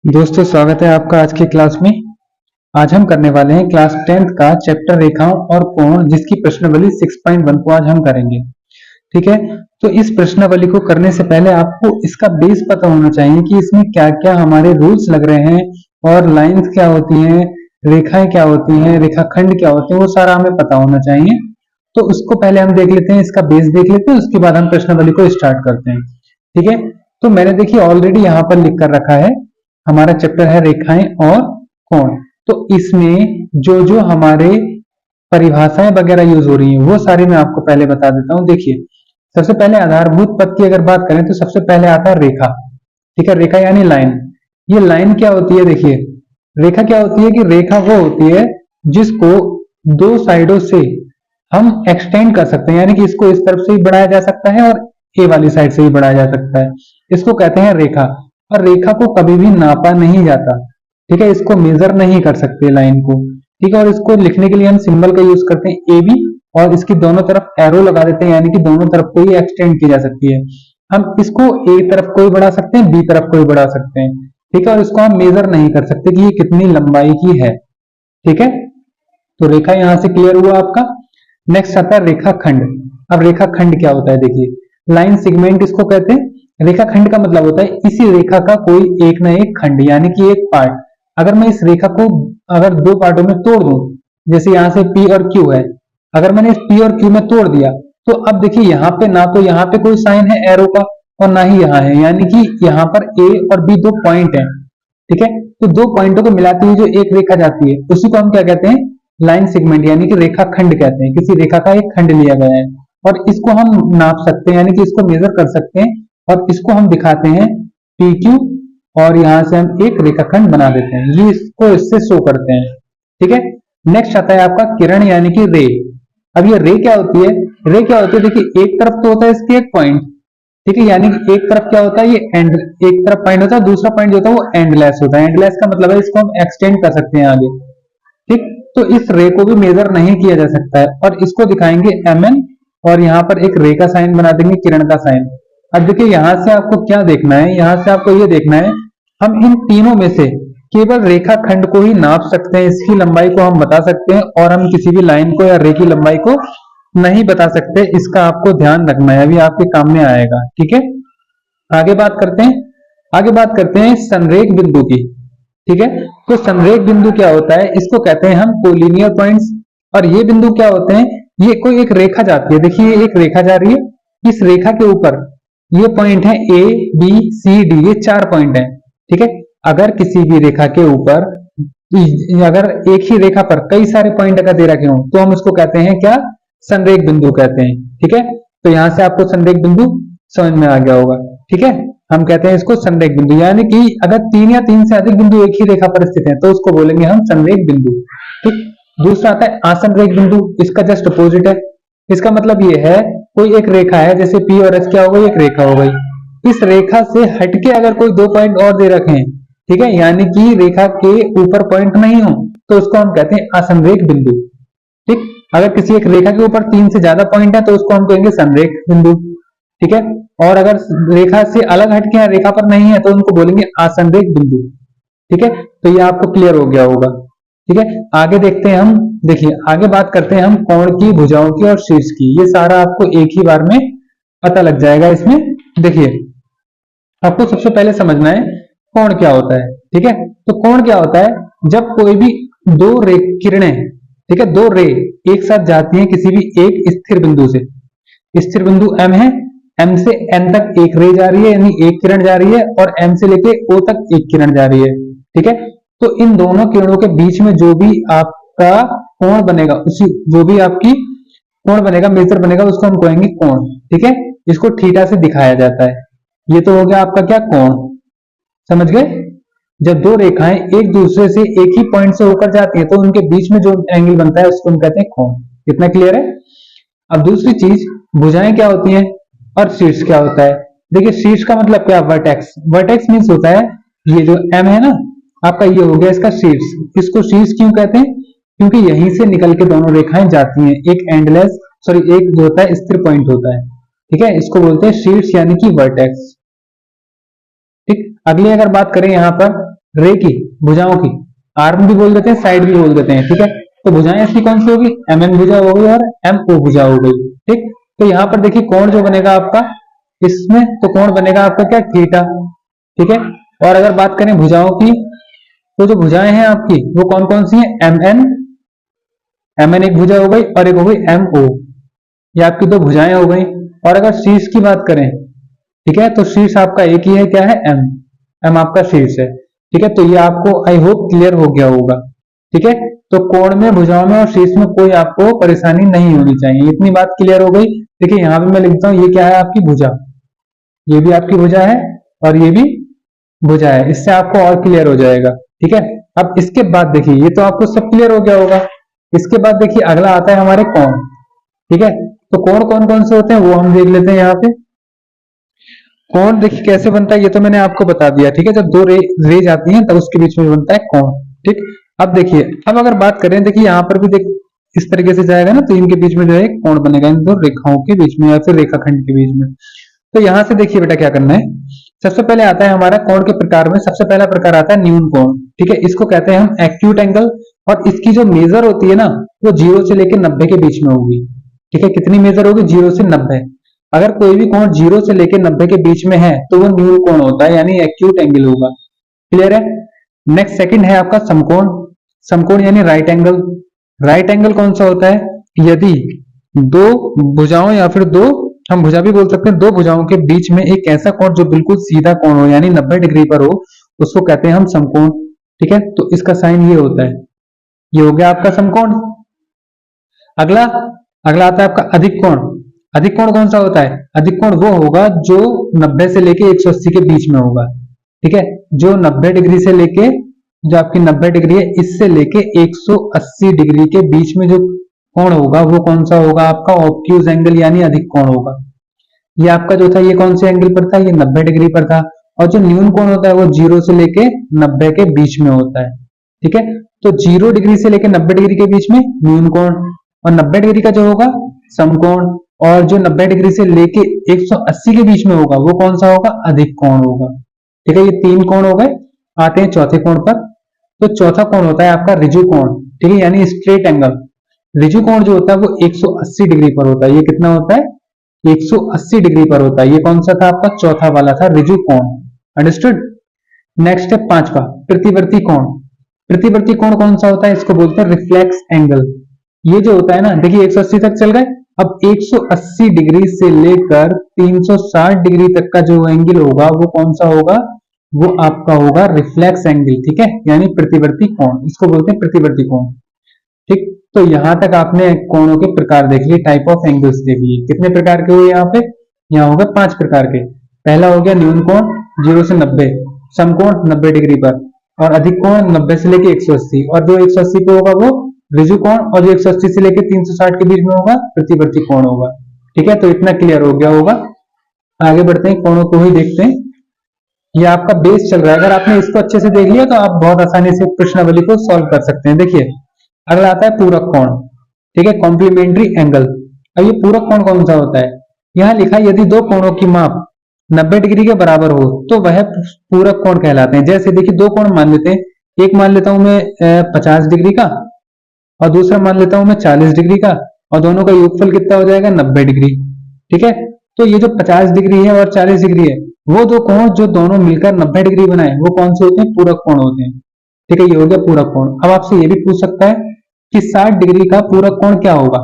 दोस्तों स्वागत है आपका आज की क्लास में। आज हम करने वाले हैं क्लास 10th का चैप्टर रेखाओं और कोण, जिसकी प्रश्नावली 6.1 को आज हम करेंगे। ठीक है, तो इस प्रश्नावली को करने से पहले आपको इसका बेस पता होना चाहिए कि इसमें क्या क्या हमारे रूल्स लग रहे हैं और लाइंस क्या होती हैं, रेखाएं क्या होती हैं, रेखाखंड क्या होते हैं, वो सारा हमें पता होना चाहिए। तो उसको पहले हम देख लेते हैं, इसका बेस देख लेते हैं, उसके बाद हम प्रश्नावली को स्टार्ट करते हैं। ठीक है, तो मैंने देखिए ऑलरेडी यहाँ पर लिख कर रखा है, हमारा चैप्टर है रेखाएं और कोण। तो इसमें जो जो हमारे परिभाषाएं वगैरह यूज हो रही हैं वो सारी मैं आपको पहले बता देता हूं। देखिए, सबसे पहले आधारभूत पद की अगर बात करें तो सबसे पहले आता है रेखा। ठीक है, रेखा यानी लाइन। ये लाइन क्या होती है? देखिए, रेखा क्या होती है कि रेखा वो होती है जिसको दो साइडों से हम एक्सटेंड कर सकते हैं, यानी कि इसको इस तरफ से ही बढ़ाया जा सकता है और ए वाली साइड से ही बढ़ाया जा सकता है। इसको कहते हैं रेखा। और रेखा को कभी भी नापा नहीं जाता। ठीक है, इसको मेजर नहीं कर सकते लाइन को। ठीक है, और इसको लिखने के लिए हम सिंबल का यूज करते हैं ए बी, और इसकी दोनों तरफ एरो लगा देते हैं, यानी कि दोनों तरफ को ही एक्सटेंड की जा सकती है। हम इसको ए तरफ को ही बढ़ा सकते हैं, बी तरफ को ही बढ़ा सकते हैं। ठीक है, और इसको हम मेजर नहीं कर सकते कि ये कितनी लंबाई की है। ठीक है, तो रेखा यहां से क्लियर हुआ आपका। नेक्स्ट आता है रेखाखंड। अब रेखाखंड क्या होता है? देखिए, लाइन सेगमेंट इसको कहते हैं। रेखाखंड का मतलब होता है इसी रेखा का कोई एक ना एक खंड, यानी कि एक पार्ट। अगर मैं इस रेखा को अगर दो पार्टों में तोड़ दूं, जैसे यहां से P और Q है, अगर मैंने इस P और Q में तोड़ दिया तो अब देखिए यहाँ पे ना तो यहाँ पे कोई साइन है एरो का और ना ही यहाँ है, यानी कि यहाँ पर A और B दो पॉइंट है। ठीक है, तो दो पॉइंटों को मिलाती हुई जो एक रेखा जाती है उसी को हम क्या कहते हैं? लाइन सेगमेंट, यानी कि रेखाखंड कहते हैं। किसी रेखा का एक खंड लिया गया है और इसको हम नाप सकते हैं, यानी कि इसको मेजर कर सकते हैं, और इसको हम दिखाते हैं PQ, और यहां से हम एक रेखाखंड बना देते हैं। ये इसको इससे शो करते हैं। ठीक है, नेक्स्ट आता है आपका किरण, यानी कि रे। अब ये रे क्या होती है? रे क्या होती है? देखिए, एक तरफ तो होता है इसके एक पॉइंट। ठीक है, यानी कि एक तरफ क्या होता है? ये एंड, एक तरफ पॉइंट होता है, दूसरा पॉइंट जो होता है वो एंडलेस होता है। एंडलेस का मतलब है इसको हम एक्सटेंड कर सकते हैं आगे। ठीक, तो इस रे को भी मेजर नहीं किया जा सकता है, और इसको दिखाएंगे MN, और यहाँ पर एक रे का साइन बना देंगे, किरण का साइन। अब देखिए, यहां से आपको क्या देखना है? यहां से आपको ये देखना है, हम इन तीनों में से केवल रेखाखंड को ही नाप सकते हैं, इसकी लंबाई को हम बता सकते हैं, और हम किसी भी लाइन को या रे की लंबाई को नहीं बता सकते। इसका आपको ध्यान रखना है, अभी आपके काम में आएगा। ठीक है, आगे बात करते हैं। आगे बात करते हैं संरेख बिंदु की। ठीक है, तो संरेख बिंदु क्या होता है? इसको कहते हैं हम कोलिनियर पॉइंट्स। और ये बिंदु क्या होते हैं? ये कोई एक रेखा जाती है, देखिए एक रेखा जा रही है, इस रेखा के ऊपर ये पॉइंट है A B C D, ये चार पॉइंट है। ठीक है, अगर किसी भी रेखा के ऊपर, अगर एक ही रेखा पर कई सारे पॉइंट अगर दे रखे हो तो हम उसको कहते हैं क्या? संरेख बिंदु कहते हैं। ठीक है, तो यहां से आपको संरेख बिंदु समझ में आ गया होगा। ठीक है, हम कहते हैं इसको संरेख बिंदु, यानी कि अगर तीन या तीन से अधिक बिंदु एक ही रेखा पर स्थित हैं तो उसको बोलेंगे हम संरेख बिंदु। ठीक, दूसरा आता है आसनरेख बिंदु। इसका जस्ट अपोजिट है। इसका मतलब ये है, कोई एक रेखा है, जैसे P और S क्या हो गई? एक रेखा हो गई। इस रेखा से हटके अगर कोई दो पॉइंट और दे रखे हैं, ठीक है, यानी कि रेखा के ऊपर पॉइंट नहीं हो, तो उसको हम कहते हैं असंरेख बिंदु। ठीक, अगर किसी एक रेखा के ऊपर तीन से ज्यादा पॉइंट है तो उसको हम कहेंगे संरेख बिंदु। ठीक है, और अगर रेखा से अलग हटके हैं, रेखा पर नहीं है, तो उनको बोलेंगे असंरेख बिंदु। ठीक है, तो ये आपको क्लियर हो गया होगा। ठीक है, आगे देखते हैं हम। देखिए, आगे बात करते हैं हम कोण की, भुजाओं की और शीर्ष की। ये सारा आपको एक ही बार में पता लग जाएगा इसमें। देखिए, आपको सबसे पहले समझना है कोण क्या होता है। ठीक है, तो कोण क्या होता है? जब कोई भी दो रे किरणें, ठीक है, दो रे एक साथ जाती हैं किसी भी एक स्थिर बिंदु से। स्थिर बिंदु M है, M से N तक एक रे जा रही है, यानी एक किरण जा रही है, और M से लेके O तक एक किरण जा रही है। ठीक है, तो इन दोनों किरणों के बीच में जो भी आपका कोण बनेगा, उसी जो भी आपकी कोण बनेगा, मेजर बनेगा, उसको हम कहेंगे कोण। ठीक है, इसको थीटा से दिखाया जाता है। ये तो हो गया आपका क्या? कोण। समझ गए? जब दो रेखाएं एक दूसरे से एक ही पॉइंट से होकर जाती है तो उनके बीच में जो एंगल बनता है उसको हम कहते हैं कोण। कितना क्लियर है? अब दूसरी चीज, भुजाएं क्या होती हैं और शीर्ष क्या होता है? देखिए, शीर्ष का मतलब क्या? वर्टेक्स। वर्टेक्स मीन्स होता है, ये जो M है ना आपका, ये हो गया इसका शीर्ष। इसको शीर्ष क्यों कहते हैं? क्योंकि यहीं से निकल के दोनों रेखाएं जाती हैं, एक एंडलेस, सॉरी, एक जो होता है स्थिर पॉइंट होता है। ठीक है, इसको बोलते हैं शीर्ष, यानी कि वर्टेक्स। ठीक, अगली अगर बात करें यहाँ पर, रे की, भुजाओं की, आर्म भी बोल देते हैं, साइड भी बोल देते हैं, ठीक है। तो भुजाएं इसकी कौन सी होगी, एम एन भुजा हो गई और एम ओ भुजा हो गई, ठीक। तो यहाँ पर देखिए कोण जो बनेगा आपका इसमें, तो कोण बनेगा आपका क्या, थीटा, ठीक है। और अगर बात करें भुजाओं की, तो जो भुजाएं हैं आपकी वो कौन कौन सी हैं, एम एन, एम एन एक भुजा हो गई और एक हो गई एम ओ, ये आपकी दो भुजाएं हो गई। और अगर शीर्ष की बात करें, ठीक है, तो शीर्ष आपका एक ही है, क्या है, एम, एम आपका शीर्ष है, ठीक है। तो ये आपको आई होप क्लियर हो गया होगा, ठीक है। तो कोण में, भुजाओं में और शीर्ष में कोई आपको परेशानी नहीं होनी चाहिए, इतनी बात क्लियर हो गई। देखिए यहाँ पे मैं लिखता हूँ, ये क्या है आपकी भुजा, ये भी आपकी भुजा है और ये भी भुजा है, इससे आपको और क्लियर हो जाएगा, ठीक है। अब इसके बाद देखिए, ये तो आपको सब क्लियर हो गया होगा। इसके बाद देखिए अगला आता है हमारे कोण, ठीक है। तो कोण कौन कौन से होते हैं वो हम देख लेते हैं यहाँ पे। कोण देखिए कैसे बनता है, ये तो मैंने आपको बता दिया, ठीक है। जब दो रेज आती हैं तब उसके बीच में बनता है कोण, ठीक। अब देखिए, अब अगर बात करें, देखिए यहाँ पर भी देख इस तरीके से जाएगा ना, तो इनके बीच में जो है कोण बनेगा, इन दो रेखाओं के बीच में या फिर रेखाखंड के बीच में। तो यहाँ से देखिए बेटा क्या करना है, सबसे पहले आता है हमारा कोण के प्रकार में, सबसे पहला प्रकार आता है न्यून कोण, ठीक है। इसको कहते हैं हम एक्यूट एंगल, और इसकी जो मेजर होती है ना, वो 0 से लेकर 90 के बीच में होगी, ठीक है। कितनी मेजर होगी, 0 से 90। अगर कोई भी कोण 0 से लेकर 90 के बीच में है तो वो न्यून कोण होता है, यानी एक्यूट एंगल होगा, क्लियर है। नेक्स्ट सेकंड है आपका समकोण, समकोण यानी राइट एंगल। राइट एंगल कौन सा होता है, यदि दो भुजाओं या फिर दो, हम भुजा भी बोल सकते हैं, दो भुजाओं के बीच में एक ऐसा कोण जो बिल्कुल सीधा कोण हो, यानी 90 डिग्री पर हो, उसको कहते हैं हम समकोण, ठीक है। तो इसका साइन ये होता है, ये हो गया आपका समकोण। अगला अगला आता है आपका अधिक कोण। अधिक कोण कौन सा होता है, अधिक कोण वो होगा जो 90 से लेके 180 के बीच में होगा, ठीक है। जो 90 डिग्री से लेके, जो आपकी 90 डिग्री है, इससे लेके 180 डिग्री के बीच में जो कोण होगा वो कौन सा होगा, आपका ऑब्ट्यूज एंगल यानी अधिक कोण होगा। ये आपका जो था ये कौन से एंगल पर था, ये 90 डिग्री पर था। और जो न्यून कोण होता है वो 0 से लेके 90 के बीच में होता है, ठीक है। तो 0 डिग्री से लेके 90 डिग्री के बीच में न्यून कोण, और 90 डिग्री का जो होगा समकोण, और जो 90 डिग्री से लेके 180 के बीच में होगा वो कौन सा होगा, अधिक कोण होगा, ठीक है। ये तीन कोण हो गए। आते हैं चौथे कोण पर। तो चौथा कोण होता है आपका ऋजु कोण, ठीक है, यानी स्ट्रेट एंगल। ऋजु कोण जो होता है वो 180 डिग्री पर होता है। ये कितना होता है, 180 डिग्री पर होता है। ये कौन सा था आपका, चौथा वाला था ऋजु कोण, अंडरस्टूड। नेक्स्ट है पांचवा, प्रतिवर्ती कोण। प्रतिवर्ती कोण कौन सा होता है, इसको बोलते हैं रिफ्लेक्स एंगल। ये जो होता है ना, देखिए 180 तक चल गए, अब 180 डिग्री से लेकर 360 डिग्री तक का जो एंगल होगा वो कौन सा होगा, वो आपका होगा रिफ्लेक्स एंगल, ठीक है, यानी प्रतिवर्ती कोण, इसको बोलते हैं प्रतिवर्ती कोण, ठीक। तो यहां तक आपने कोणों के प्रकार देख लिए, टाइप ऑफ एंगल्स देख लिए। कितने प्रकार के हुए यहाँ पे, यहाँ हो गए 5 प्रकार के। पहला हो गया न्यून कोण 0 से 90, समकोण 90 डिग्री पर, और अधिक कोण 90 से लेके 180, और जो 180 पे होगा वो ऋजु कोण, और जो 180 से लेके 360 के बीच में होगा प्रतिवर्ती कोण होगा, ठीक है। तो इतना क्लियर हो गया होगा। आगे बढ़ते हैं, कोणों को ही देखते हैं। ये आपका बेस चल रहा है, अगर आपने इसको अच्छे से देख लिया तो आप बहुत आसानी से प्रश्नावली को सॉल्व कर सकते हैं। देखिए अगला आता है पूरक कोण, ठीक है, कॉम्प्लीमेंट्री एंगल। अब ये पूरक कोण कौन सा होता है, यहां लिखा है यदि दो कोणों की माप 90 डिग्री के बराबर हो तो वह पूरक कोण कहलाते हैं। जैसे देखिए दो कोण मान लेते हैं, एक मान लेता हूं मैं 50 डिग्री का, और दूसरा मान लेता हूं मैं 40 डिग्री का, और दोनों का योगफल कितना हो जाएगा, 90 डिग्री, ठीक है। तो ये जो 50 डिग्री है और 40 डिग्री है, वो दो कोण जो दोनों मिलकर 90 डिग्री बनाए वो कौन से होते हैं, पूरक कोण होते हैं, ठीक है। ये हो गया पूरक कोण। अब आपसे ये भी पूछ सकता है कि 60 डिग्री का पूरक कोण क्या होगा,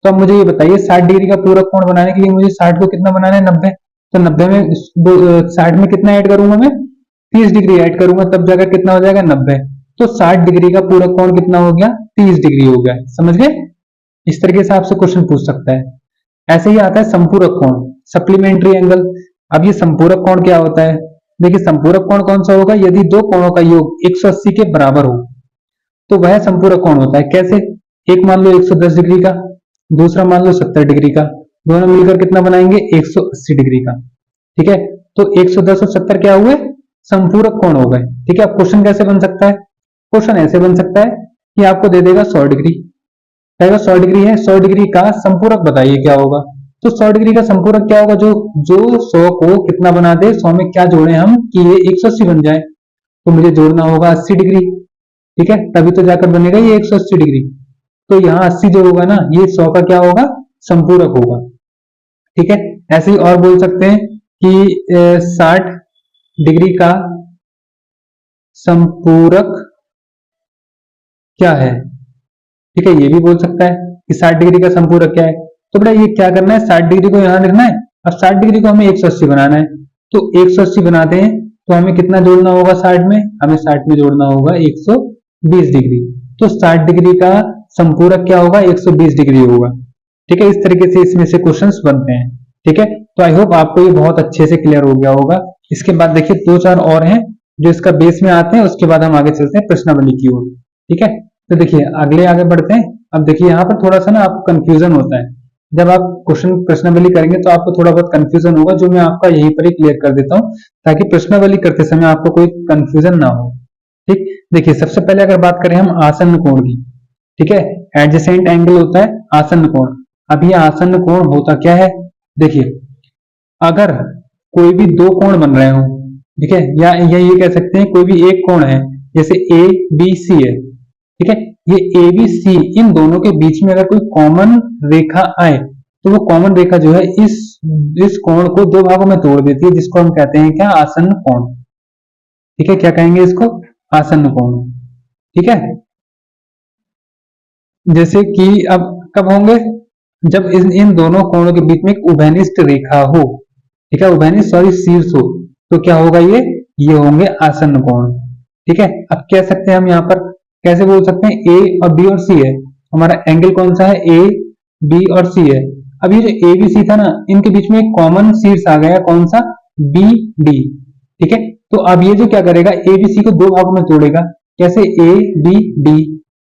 तो अब मुझे ये बताइए 60 डिग्री का पूरक कोण बनाने के लिए मुझे 60 को कितना बनाना है, 90। तो 90 में 60 में कितना ऐड करूंगा मैं, 30 डिग्री ऐड करूंगा, तब जाकर कितना हो जाएगा, 90। तो 60 डिग्री का पूरक कोण कितना हो गया, 30 डिग्री हो गया, समझ गए। इस तरीके से आपसे क्वेश्चन पूछ सकता है। ऐसे ही आता है संपूरक कोण, सप्लीमेंट्री एंगल। अब ये संपूरक कोण क्या होता है, देखिए संपूरक कोण कौन सा होगा, यदि दो कोणों का योग 180 के बराबर हो तो वह संपूरक कोण होता है। कैसे, एक मान लो 110 डिग्री का, दूसरा मान लो 70 डिग्री का, दोनों मिलकर कितना बनाएंगे, 180 डिग्री का, ठीक है। तो 110 और 70 क्या हुए, संपूरक कोण हो गए, ठीक है। अब क्वेश्चन कैसे बन सकता है, क्वेश्चन ऐसे बन सकता है कि आपको दे देगा 100 डिग्री, कहेगा 100 डिग्री है, 100 डिग्री का संपूरक बताइए क्या होगा। तो 100 डिग्री का संपूरक क्या होगा, जो जो 100 को कितना बना दे, 100 में क्या जोड़े हम कि ये 180 बन जाए। तो मुझे जोड़ना होगा 80 डिग्री। ठीक है, तभी तो जाकर बनेगा ये 180 डिग्री। तो यहाँ 80 जो होगा ना, ये 100 का क्या होगा, संपूरक होगा। ठीक है, ऐसे ही और बोल सकते हैं कि 60 डिग्री का संपूरक क्या है। ठीक है, ये भी बोल सकता है कि 60 डिग्री का संपूरक क्या है। तो बेटा ये क्या करना है, 60 डिग्री को यहाँ लिखना है, अब 60 डिग्री को हमें 180 बनाना है। तो 180 बनाते हैं तो हमें कितना जोड़ना होगा 60 में, हमें 60 में जोड़ना होगा 120 डिग्री। तो 60 डिग्री का संपूरक क्या होगा, 120 डिग्री होगा। ठीक है, इस तरीके से इसमें से क्वेश्चंस बनते हैं। ठीक है, तो आई होप आपको ये बहुत अच्छे से क्लियर हो गया होगा। इसके बाद देखिए 2-4 और हैं जो इसका बेस में आते हैं, उसके बाद हम आगे चलते हैं प्रश्नावली की ओर। ठीक है, तो देखिए आगे बढ़ते हैं। अब देखिए यहाँ पर थोड़ा सा ना आपको कंफ्यूजन होता है, जब आप क्वेश्चन प्रश्नावली करेंगे तो आपको थोड़ा बहुत कंफ्यूजन होगा, जो मैं आपका यहीं पर ही क्लियर कर देता हूँ ताकि प्रश्नावली करते समय आपको कोई कंफ्यूजन ना हो। ठीक, देखिए सबसे पहले अगर बात करें हम आसन्न कोण की। ठीक है, एडजेसेंट एंगल होता है आसन्न कोण। अब ये आसन्न कोण होता क्या है, देखिए अगर कोई भी दो कोण बन रहे हो, ठीक है, या ये कह सकते हैं कोई भी एक कोण है, जैसे ए बी सी है। ठीक है, ये ए बी सी इन दोनों के बीच में अगर कोई कॉमन रेखा आए तो वो कॉमन रेखा जो है इस कोण को दो भागों में तोड़ देती है, जिसको हम कहते हैं क्या, आसन्न कोण। ठीक है, क्या कहेंगे इसको, आसन्न कोण। ठीक है, जैसे कि अब कब होंगे, जब इन दोनों कोणों के बीच में एक उभयनिष्ठ रेखा हो। ठीक है, उभयनिष्ठ सॉरी शीर्ष हो, तो क्या होगा ये होंगे आसन्न कोण। ठीक है, अब कह सकते हैं हम यहाँ पर कैसे बोल सकते हैं, ए और बी और सी है, हमारा एंगल कौन सा है, ए बी और सी है। अब ये जो ए बी सी था ना, इनके बीच में एक कॉमन शीर्ष आ गया, कौन सा, बी डी। ठीक है, तो अब ये जो क्या करेगा, ए बी सी को दो भागों में तोड़ेगा, कैसे, ए बी डी।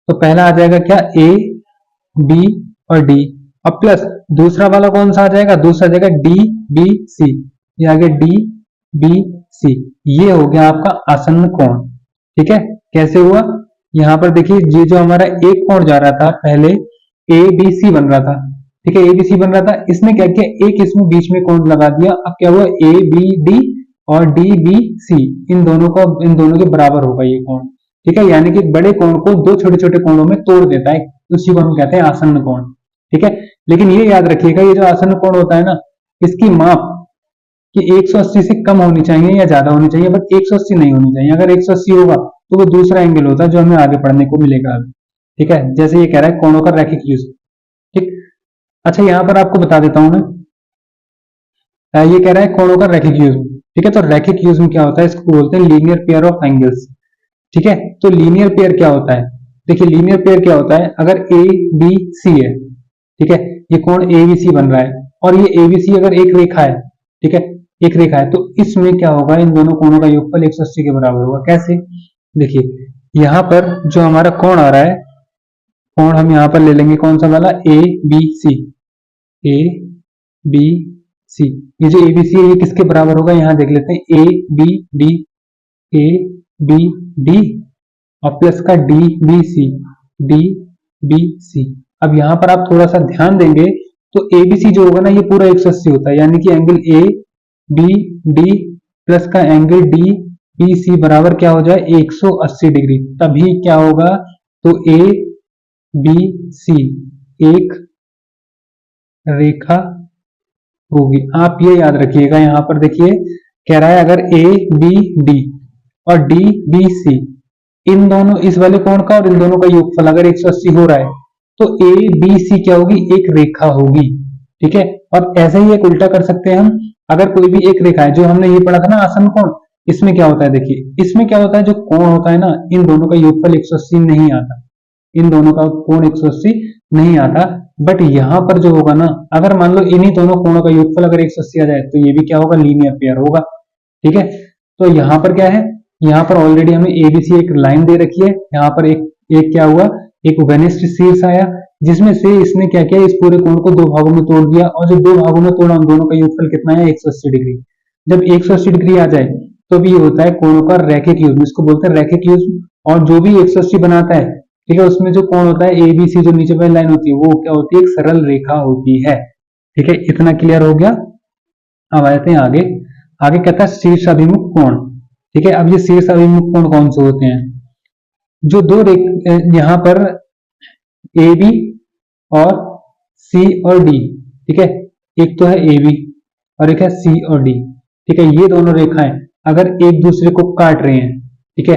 तो पहला आ जाएगा क्या, ए बी और डी, और प्लस दूसरा वाला कौन सा आ जाएगा, दूसरा आ जाएगा डी बी सी। ये आ गया डी बी सी, ये हो गया आपका आसन्न कोण। ठीक है, कैसे हुआ, यहाँ पर देखिए ये जो हमारा एक कोण जा रहा था पहले ए बी सी बन रहा था। ठीक है, ए बी सी बन रहा था, इसने क्या किया, एक इसमें बीच में कोण लगा दिया। अब क्या हुआ, ए बी डी और डी बी सी इन दोनों के बराबर होगा ये कोण। ठीक है, यानी कि बड़े कोण को दो छोटे छोटे कोणों में तोड़ देता है, उसी को हम कहते हैं आसन्न कोण। ठीक है, लेकिन ये याद रखिएगा, ये जो आसन्न कोण होता है ना, इसकी माप कि 180 से कम होनी चाहिए या ज्यादा होनी चाहिए, बट 180 नहीं होनी चाहिए। अगर 180 होगा तो वो दूसरा एंगल होता है जो हमें आगे पढ़ने को मिलेगा। ठीक है, जैसे ये कह रहा है कोणों का रैखिक यूज। ठीक, अच्छा यहाँ पर आपको बता देता हूं मैं, ये कह रहा है कोणों का रैखिक यूज। ठीक है, तो रैखिक यूज में क्या होता है, इसको बोलते हैं लीनियर पेयर ऑफ एंगल्स। ठीक है, तो लीनियर पेयर क्या होता है, देखिए लीनियर पेयर क्या होता है, अगर ए बी सी है, ठीक है, ये कोण ए बी सी बन रहा है, और ये ए बी सी अगर एक रेखा है, ठीक है, एक रेखा है, तो इसमें क्या होगा, इन दोनों कोणों का योगफल 180 के बराबर होगा। कैसे, देखिए यहाँ पर जो हमारा कोण आ रहा है, कोण हम यहाँ पर ले लेंगे कौन सा वाला, A B C, A B C. ये जो ए बी सी है ये किसके बराबर होगा, यहाँ देख लेते हैं, A B D, A B D और प्लस का D B C, D B C. अब यहाँ पर आप थोड़ा सा ध्यान देंगे तो ए बी सी जो होगा ना, ये पूरा 180 होता है, यानी कि angle A B D plus का एंगल डी बी सी बराबर क्या हो जाए, 180 डिग्री। तभी क्या होगा, तो ए बी सी एक रेखा होगी। आप ये याद रखिएगा, यहाँ पर देखिए कह रहा है अगर ए बी डी और डी बी सी इन दोनों, इस वाले कोण का और इन दोनों का योगफल अगर 180 हो रहा है, तो ए बी सी क्या होगी, एक रेखा होगी। ठीक है, और ऐसे ही एक उल्टा कर सकते हैं हम, अगर कोई भी एक रेखा है, जो हमने ये पढ़ा था ना आसन्न कोण, इसमें क्या होता है, देखिए इसमें क्या होता है, जो कोण होता है ना, इन दोनों का योगफल 180 नहीं आता, इन दोनों का कोण 180 नहीं आता। बट यहाँ पर जो होगा ना, अगर मान लो इन्हीं दोनों कोणों का योगफल अगर 180 आ जाए, तो ये भी क्या होगा, लीनियर पेयर होगा। ठीक है, तो यहाँ पर क्या है, यहाँ पर ऑलरेडी हमें एबीसी एक लाइन दे रखी है, यहाँ पर एक क्या हुआ, एक उभयनिष्ठ शीर्ष आया, जिसमें से इसने क्या किया, इस पूरे कोण को दो भागों में तोड़ दिया, और जो दो भागों में तोड़ा उन दोनों का योगफल कितना है, 180 डिग्री। जब 180 डिग्री आ जाए तो भी ये होता है कोणों का रैखिक यूज, इसको बोलते हैं रैखिक यूज। और जो भी 180 बनाता है, ठीक है, उसमें जो कोण होता है ए बी सी, जो नीचे वाली लाइन होती है, वो क्या होती है, एक सरल रेखा होती है। ठीक है, इतना क्लियर हो गया। अब आते हैं आगे। आगे कहता है शीर्षाभिमुख कोण। ठीक है, अब ये शीर्ष अभिमुख कोण कौन से होते हैं? जो दो यहाँ पर ए बी और सी और डी, ठीक है, एक तो है ए बी और एक है सी और डी, ठीक है, ये दोनों रेखाएं अगर एक दूसरे को काट रहे हैं, ठीक है,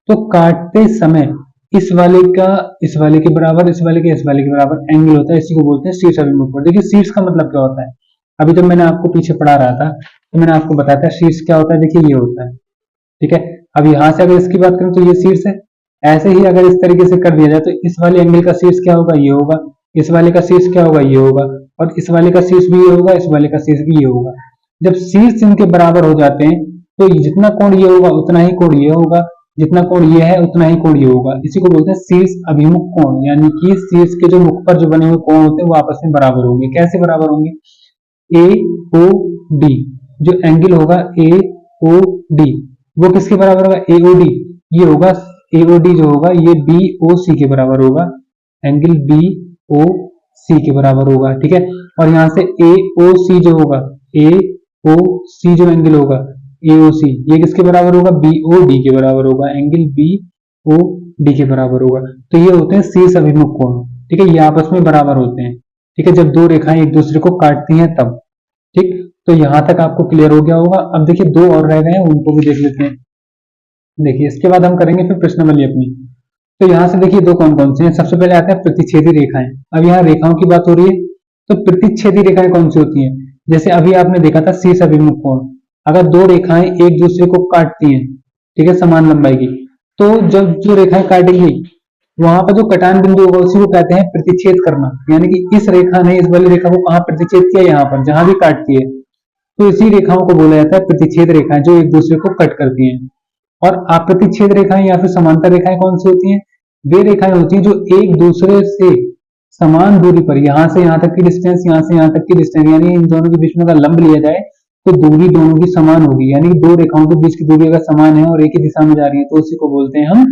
तो काटते समय इस वाले का इस वाले के बराबर, इस वाले के इस वाले के बराबर एंगल होता है, इसी को बोलते हैं शीर्ष अभिमुख कोण। देखिए शीर्ष का मतलब क्या होता है, अभी जब मैंने आपको पीछे पढ़ा रहा था तो मैंने आपको बताया था शीर्ष क्या होता है, देखिए ये होता है, ठीक है। अब यहां से अगर इसकी बात करें तो ये शीर्ष है, ऐसे ही अगर इस तरीके से कर दिया जाए तो इस वाले एंगल का शीर्ष क्या होगा, ये होगा, इस वाले का शीर्ष क्या होगा, ये होगा, और इस वाले का शीर्ष भी ये होगा, इस वाले का शीर्ष भी ये होगा। जब शीर्ष इनके बराबर हो जाते हैं तो जितना कोण ये होगा उतना ही कोण ये होगा, जितना कोण ये है उतना ही कोण ये होगा, इसी को बोलते हैं शीर्ष अभिमुख कोण, यानी कि शीर्ष के जो मुख पर जो बने हुए कोण होते हैं वो आपस में बराबर होंगे। कैसे बराबर होंगे? ए ओ डी, जो एंगल होगा ए ओ डी वो किसके बराबर होगा, ए ओ डी, ये होगा ए ओ डी जो होगा ये बी ओ सी के बराबर होगा, एंगल बी ओ सी के बराबर होगा, ठीक है। और यहां से ए ओ सी जो होगा, ए ओ सी जो एंगल होगा ए ओ सी, ये किसके बराबर होगा, बी ओ डी के बराबर होगा, एंगल बी ओ डी के बराबर होगा। तो ये होते हैं शीर्ष अभिमुख कोण, ठीक है, ये आपस में बराबर होते हैं, ठीक है, जब दो रेखाएं एक दूसरे को काटती हैं तब, ठीक। तो यहां तक आपको क्लियर हो गया होगा। अब देखिए दो और रह गए हैं, उनको भी देख लेते हैं। देखिए इसके बाद हम करेंगे फिर प्रश्नावली अपनी। तो यहां से देखिए दो कौन कौन से हैं। सबसे पहले आते हैं प्रतिच्छेदी रेखाएं। अब यहाँ रेखाओं की बात हो रही है, तो प्रतिच्छेदी रेखाएं कौन सी होती हैं? जैसे अभी आपने देखा था शीर्ष अभिमुख कोण, अगर दो रेखाएं एक दूसरे को काटती हैं, ठीक है, समान लंबाई की, तो जब जो रेखाएं काटेंगी वहां पर जो कटान बिंदु होगा उसी को कहते हैं प्रतिच्छेद करना, यानी कि इस रेखा ने इस वाली रेखा को कहां प्रतिच्छेद किया, यहाँ पर जहां भी काटती है, तो इसी रेखाओं को बोला जाता है प्रतिच्छेद रेखाएं, जो एक दूसरे को कट करती हैं। और अप्रतिच्छेद रेखाएं या फिर समांतर रेखाएं कौन सी होती हैं? वे रेखाएं होती हैं जो एक दूसरे से समान दूरी पर, यहां से यहां तक की डिस्टेंस, यहां से यहां तक की डिस्टेंस, यानी इन दोनों के बीच में अगर लंब लिया जाए तो दूरी दोनों की समान होगी, यानी कि दो रेखाओं के बीच की दूरी अगर समान है और एक ही दिशा में जा रही है तो उसी को बोलते हैं हम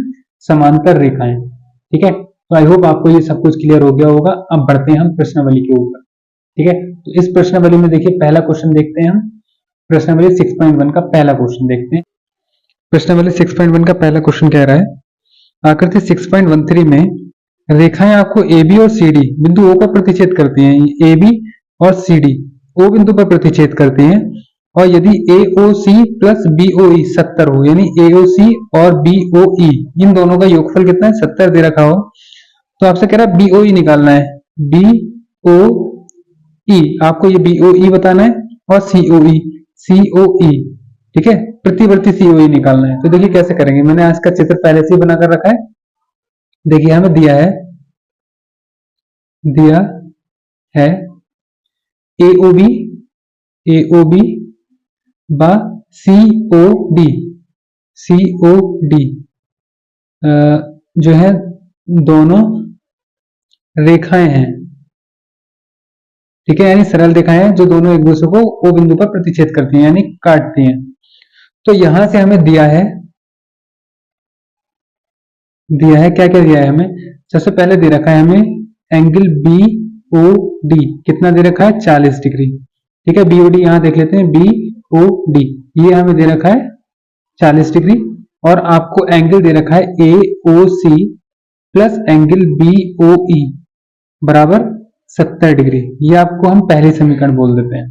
समांतर रेखाएं, ठीक है। तो आई होप आपको ये सब कुछ क्लियर हो गया होगा। अब बढ़ते हैं हम प्रश्नावली के ऊपर, ठीक है। तो इस प्रश्नावली में देखिए पहला क्वेश्चन देखते हैं हम, प्रश्नावली 6.1 का पहला क्वेश्चन देखते हैं। प्रश्नावली 6.1 का पहला क्वेश्चन कह रहा है, आकृति 6.13 में रेखाएं आपको ए बी और सी डी बिंदु ओ पर प्रतिच्छेद करती हैं। ए बी और सी डी ओ बिंदु पर प्रतिच्छेद करती हैं, और यदि ए O C plus B O ई 70 हो, यानी ए ओ सी और बी ओ ई इन दोनों का योगफल कितना है, 70 दे रखा हो, तो आपसे कह रहा है बी ओ ई निकालना है। बी ओ ई, आपको ये बी ओ ई बताना है, और सी ओ ई, ठीक है, प्रतिवर्ती सी ओ ई निकालना है। तो देखिए कैसे करेंगे, मैंने आज का चित्र पहले से ही बनाकर रखा है। देखिए हमें दिया है ए ओ बी बा सी ओ डी जो है दोनों रेखाएं हैं, ठीक है, यानी सरल रेखाएं हैं जो दोनों एक दूसरे को ओ बिंदु पर प्रतिच्छेद करती हैं, यानी काटती हैं। तो यहां से हमें दिया है क्या क्या दिया है हमें, सबसे पहले दे रखा है हमें एंगल बी ओ डी, कितना दे रखा है, 40 डिग्री, ठीक है। बी ओ डी यहां देख लेते हैं, बी ओ डी ये हमें दे रखा है 40 डिग्री, और आपको एंगल दे रखा है A O C plus angle B O E बराबर 70 डिग्री, ये आपको हम पहले समीकरण बोल देते हैं,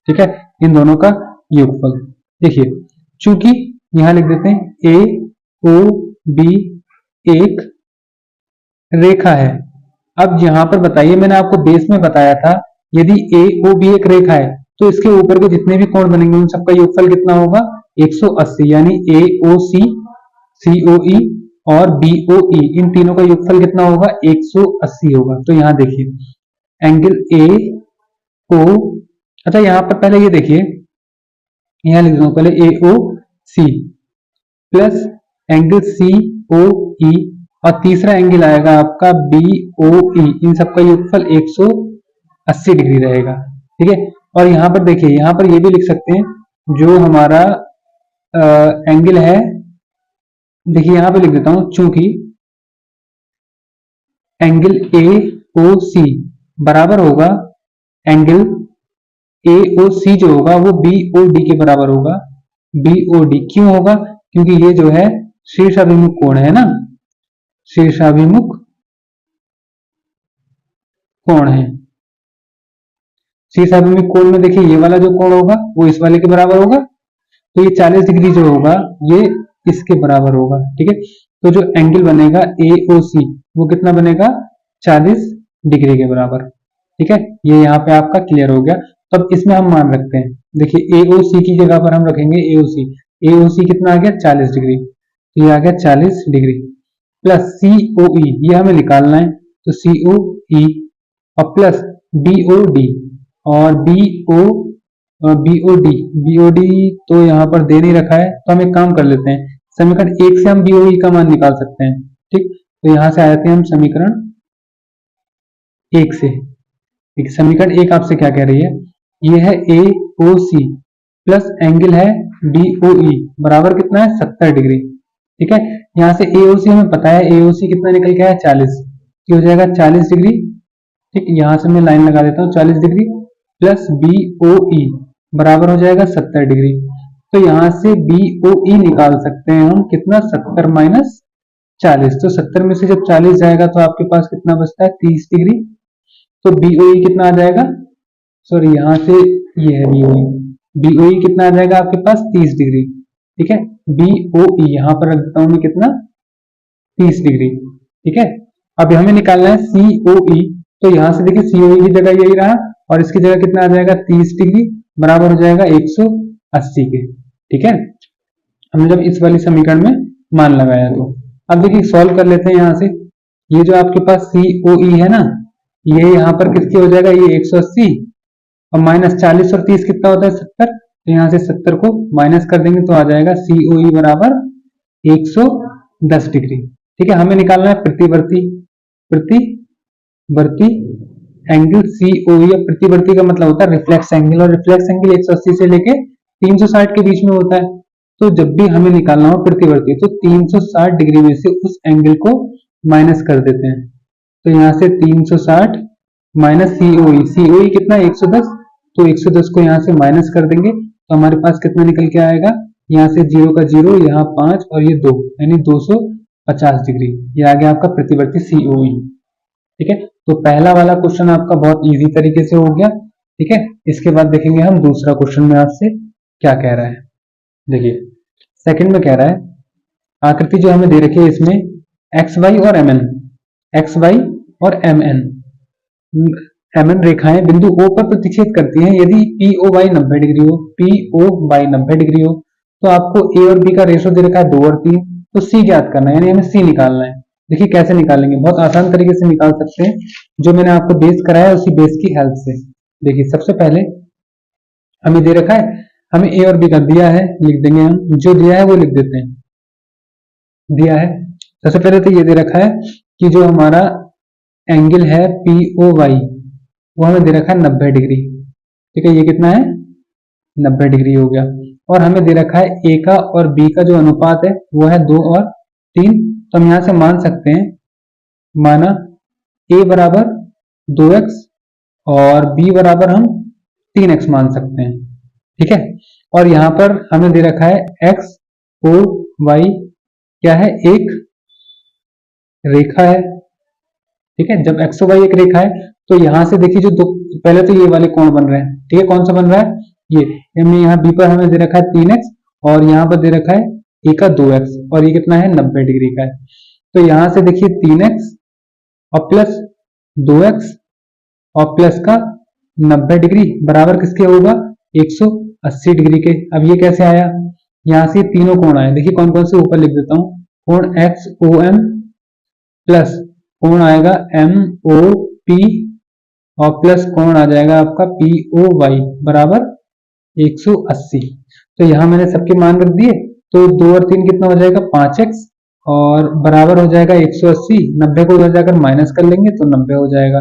ठीक है, इन दोनों का योगफल। देखिए चूंकि यहां लिख देते हैं ए ओ बी एक रेखा है। अब यहां पर बताइए, मैंने आपको बेस में बताया था यदि ए ओ बी एक रेखा है तो इसके ऊपर के जितने भी कोण बनेंगे उन सबका योगफल कितना होगा, 180, यानी ए ओ सी, सी ओ ई और बी ओ ई इन तीनों का योगफल कितना होगा, 180 होगा। तो यहां देखिए एंगल ए ओ, अच्छा यहां पर पहले ये देखिए, यहां लिख दो पहले ए O C plus angle C ओ ई, और तीसरा एंगल आएगा आपका बी ओ ई, इन सबका योगफल 180 डिग्री रहेगा, ठीक है। और यहां पर देखिए, यहां पर ये भी लिख सकते हैं जो हमारा एंगल है, देखिए यहां पे लिख देता हूं, चूंकि एंगल ए ओ सी बराबर होगा एंगल ए ओ सी जो होगा वो बी ओ डी के बराबर होगा। बी ओ डी क्यों होगा, क्योंकि ये जो है शीर्षाभिमुख कोण है ना, शीर्षाभिमुख कोण है। शीर्षाभिमुख कोण में देखिए ये वाला जो कोण होगा वो इस वाले के बराबर होगा, तो ये 40 डिग्री जो होगा ये इसके बराबर होगा। ठीक है, तो जो एंगल बनेगा AOC वो कितना बनेगा, 40 डिग्री के बराबर। ठीक है, ये यहाँ पे आपका क्लियर हो गया। तो अब इसमें हम मान रखते हैं, देखिए AOC की जगह पर हम रखेंगे AOC कितना आ गया, 40 डिग्री, तो ये आ गया 40 डिग्री प्लस COE, ये हमें निकालना है, तो COE और प्लस BOD और BOD तो यहाँ पर दे नहीं रखा है, तो हम एक काम कर लेते हैं, समीकरण 1 से हम BOE का मान निकाल सकते हैं। ठीक, तो यहाँ से आ जाते हैं हम समीकरण 1 से। एक समीकरण 1 आपसे क्या कह रही है, ये है AOC प्लस एंगल है BOE बराबर कितना है, 70 डिग्री। ठीक है, यहाँ से AOC हमें पता है, AOC कितना निकल के आया, 40, ये हो जाएगा 40 डिग्री। ठीक, यहाँ से मैं लाइन लगा देता हूँ, 40 डिग्री प्लस BOE बराबर हो जाएगा 70 डिग्री। तो यहाँ से BOE निकाल सकते हैं हम, कितना, 70 माइनस 40, तो 70 में से जब 40 जाएगा तो आपके पास कितना बचता है, 30 डिग्री। तो BOE कितना आ जाएगा, सॉरी यहाँ से ये है BOE कितना आ जाएगा आपके पास, 30 डिग्री। ठीक है, BOE यहाँ पर रख देता हूँ मैं, कितना, 30 डिग्री। ठीक है, अब हमें निकालना है COE, तो यहाँ से देखिए COE की जगह यही रहा और इसकी जगह कितना आ जाएगा, 30 डिग्री बराबर हो जाएगा 180 के। ठीक है, हमने जब इस वाली समीकरण में मान लगाया तो अब देखिए सॉल्व कर लेते हैं। यहाँ से ये जो आपके पास COE है ना, ये यहाँ पर किसके हो जाएगा, ये 180 और माइनस 40 और 30 कितना होता है, 70, तो यहाँ से 70 को माइनस कर देंगे तो आ जाएगा COE बराबर 110 डिग्री। ठीक है, हमें निकालना है प्रतिवर्ती एंगल COE। या प्रतिवर्ती का मतलब होता है रिफ्लेक्स एंगल, और रिफ्लेक्स एंगल 180 से लेके 360 के बीच में होता है। तो जब भी हमें निकालना हो प्रतिवर्ती, तो 360 डिग्री में से उस एंगल को माइनस कर देते हैं। तो यहाँ से 360 माइनस COE कितना, 110, तो 110 को यहाँ से माइनस कर देंगे तो हमारे पास कितना निकल के आएगा, यहाँ से 0 का 0, यहाँ 5 और ये 2, यानी 250 डिग्री। ये आ गया आपका प्रतिवर्ती COE। ठीक है, तो पहला वाला क्वेश्चन आपका बहुत इजी तरीके से हो गया। ठीक है, इसके बाद देखेंगे हम दूसरा क्वेश्चन में आपसे क्या कह रहा है। देखिए सेकंड में कह रहा है, आकृति जो हमें दे रखी है इसमें XY और MN रेखाएं बिंदु O पर प्रतिच्छेद करती हैं। यदि POY 90 डिग्री हो, तो आपको A और B का रेशो दे रखा है 2 और 3, तो C ज्ञात करना है, यानी हमें C निकालना है। देखिए कैसे निकालेंगे, बहुत आसान तरीके से निकाल सकते हैं, जो मैंने आपको बेस कराया है उसी बेस की हेल्प से। देखिए सबसे पहले हमें दे रखा है, हमें A और B का दिया है, लिख देंगे हम, जो दिया है वो लिख देते हैं, दिया है। सबसे पहले तो ये दे रखा है कि जो हमारा एंगल है POY वो हमें दे रखा है 90 डिग्री। ठीक है, ये कितना है, 90 डिग्री हो गया। और हमें दे रखा है A का और B का जो अनुपात है वो है 2 और 3, तो हम यहां से मान सकते हैं, माना A बराबर 2x और B बराबर हम 3x मान सकते हैं। ठीक है, और यहां पर हमें दे रखा है XOY क्या है, एक रेखा है। ठीक है, जब XOY एक रेखा है तो यहां से देखिए जो दो, पहले तो ये वाले कोण बन रहे हैं। ठीक है, कौन सा बन रहा है, ये यहाँ B पर हमें दे रखा है 3x और यहाँ पर दे रखा है A का 2x और ये कितना है, 90 डिग्री का है। तो यहां से देखिए 3x और प्लस 2x और प्लस का 90 डिग्री बराबर किसके होगा, 180 डिग्री के। अब ये कैसे आया, यहां से तीनों कोण आए, देखिए कौन कौन से ऊपर लिख देता हूं, कोण XOM प्लस कोण आएगा MOP और प्लस कोण आ जाएगा आपका POY बराबर 180। तो यहां मैंने सबके मान रख दिए, तो 2 और 3 कितना हो जाएगा, 5x और बराबर हो जाएगा 180। 90 को उधर जाकर माइनस कर लेंगे तो 90 हो जाएगा।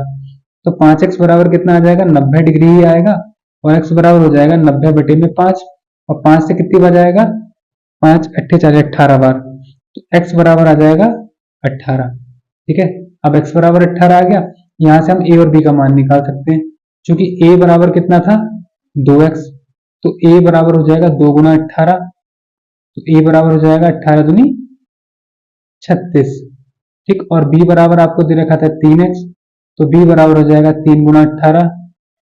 तो 5x बराबर कितना आ जाएगा, 90 डिग्री ही आएगा और x बराबर हो जाएगा 90 बटे में 5 और 5 से कितनी बार जाएगा, 5 अट्ठे 18 बार, तो x बराबर आ जाएगा 18। ठीक है, अब x बराबर 18 आ गया, यहां से हम a और b का मान निकाल सकते हैं। क्योंकि a बराबर कितना था, 2x, तो a बराबर हो जाएगा 2 गुना 18 तो ए बराबर हो जाएगा 18 दूनी 36, ठीक। और बी बराबर आपको दे रखा था 3x, तो बी बराबर हो जाएगा 3 गुना 18,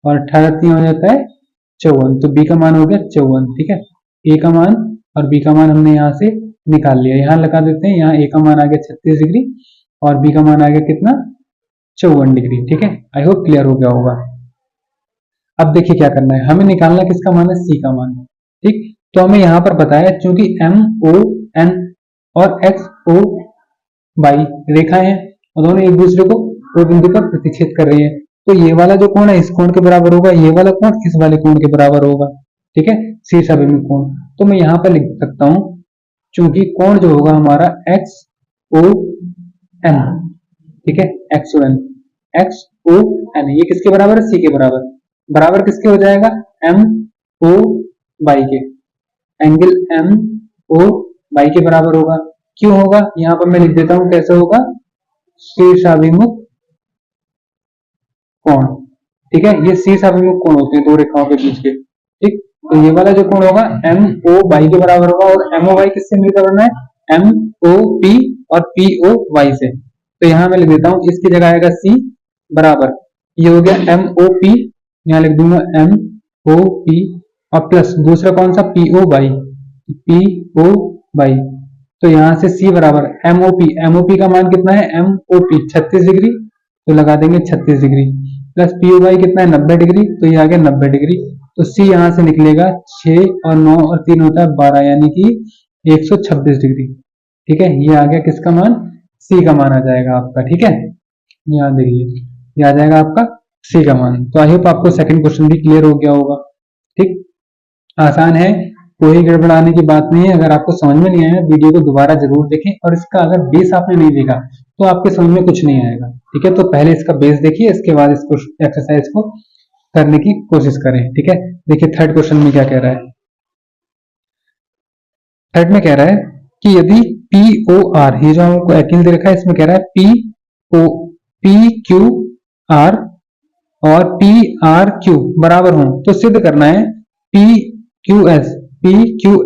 और 18 3 हो जाता है 54, तो बी का मान हो गया 54, ठीक है। ए का मान और बी का मान हमने यहाँ से निकाल लिया, यहाँ लगा देते हैं, यहाँ ए का मान आ गया 36 डिग्री और बी का मान आ गया कितना 54 डिग्री, ठीक है। आई होप क्लियर हो गया होगा। अब देखिए क्या करना है, हमें निकालना किसका मान है, सी का मान, ठीक। तो हमें यहाँ पर बताया चूंकि एम ओ एन और एक्स ओ वाई रेखाएं हैं और दोनों एक दूसरे को ओ बिंदु पर प्रतिच्छेद कर रही है, तो ये वाला जो कोण है इस कोण के बराबर होगा, ये वाला कोण इस वाले कोण के बराबर होगा, ठीक है, शीर्ष अभिमुख कोण। तो मैं यहाँ पर लिख सकता हूं चूंकि कोण जो होगा हमारा एक्स ओ एन, ठीक है, X O N, X O N, ये किसके बराबर है, सी के बराबर, बराबर किसके हो जाएगा, एम ओ वाई के, एंगल एम ओ वाई के बराबर होगा। क्यों होगा, यहां पर मैं लिख देता हूं कैसे होगा, शीर्षाभिमुख कोण, ठीक है, ये शीर्षाभिमुख कोण होते हैं दो रेखाओं के बीच के, ठीक। तो ये वाला जो कोण होगा एम ओ वाई के बराबर होगा, और एम ओ वाई किससे मिलकर बना है, एम ओ पी और पी ओ वाई से। तो यहां मैं लिख देता हूं, इसकी जगह आएगा सी बराबर, ये हो गया एम ओ पी, यहाँ लिख दूंगा एम ओ पी और प्लस दूसरा कौन सा, P O Y, P O Y. तो यहां से सी बराबर एमओपी, एमओपी का मान कितना है, एमओपी 36 डिग्री, तो लगा देंगे 36 डिग्री, प्लस पी ओ वाई कितना है 90 डिग्री, तो ये आ गया 90 डिग्री। तो सी यहां से निकलेगा 6 और 9 और 3 होता है 12, यानी कि 126 डिग्री, ठीक है। ये आ गया किसका मान, सी का मान आ जाएगा आपका, ठीक है। यहाँ देखिए ये आ जाएगा आपका सी का मान। तो आई होप आपको सेकंड क्वेश्चन भी क्लियर हो गया होगा, ठीक, आसान है, कोई गड़बड़ाने की बात नहीं है। अगर आपको समझ में नहीं आया वीडियो को दोबारा जरूर देखें, और इसका अगर बेस आपने नहीं देखा तो आपके समझ में कुछ नहीं आएगा, ठीक है। तो पहले इसका बेस देखिए, इसके बाद इसको एक्सरसाइज को करने की कोशिश करें, ठीक है। देखिए थर्ड क्वेश्चन में क्या कह रहा है, थर्ड में कह रहा है कि यदि पी ओ आर, ये जो हमको एकिल दे रखा है, इसमें कह रहा है पी क्यू आर और पी आर क्यू बराबर हो, तो सिद्ध करना है पी क्यू